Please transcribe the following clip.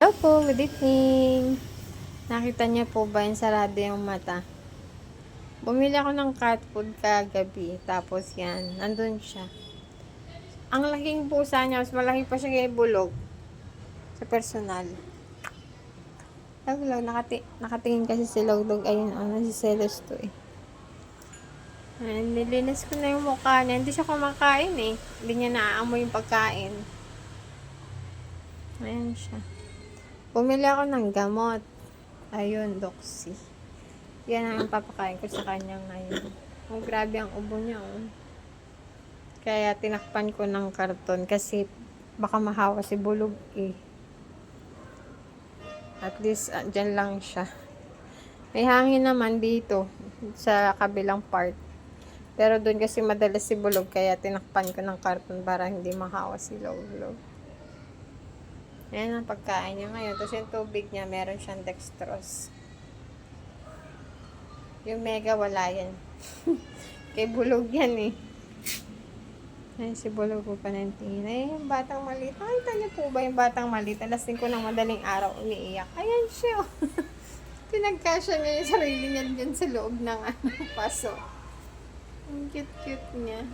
Hello po, good evening. Nakita niya po ba yung sarado yung mata? Bumili ako ng cat food kagabi, tapos yan, nandun siya. Ang laking pusa niya, mas malaki pa siya kay Bulog sa personal. Laglag, nakatingin kasi si Logdog, ayun, si Celos to eh. Ayan, nilinis ko na yung mukha niya, hindi siya kumakain eh. Hindi niya naaamoy yung pagkain. Ayan siya. Bumili ako ng gamot. Ayun, Doxy. Yan ang papakain ko sa kanya ngayon. Oh, grabe ang ubo niya, oh. Kaya tinakpan ko ng karton kasi baka mahawa si Bulog, eh. At least, dyan lang siya. May hangin naman dito, sa kabilang part. Pero doon kasi madalas si Bulog, kaya tinakpan ko ng karton para hindi mahawa si Log-Log. Ayan ang pagkain niya ngayon. Tapos yung tubig niya, meron siyang dextrose. Yung mega wala yan. Kay Bulog yan eh. Ayan si Bulog po pa ng tingin. Ay, yung batang maliit. Nakita niyo po ba yung batang maliit? Alas 5 ng madaling araw umiiyak. Ayan siya. Pinagkasya niya yung sarili niya dyan sa loob ng paso. Ang cute-cute niya.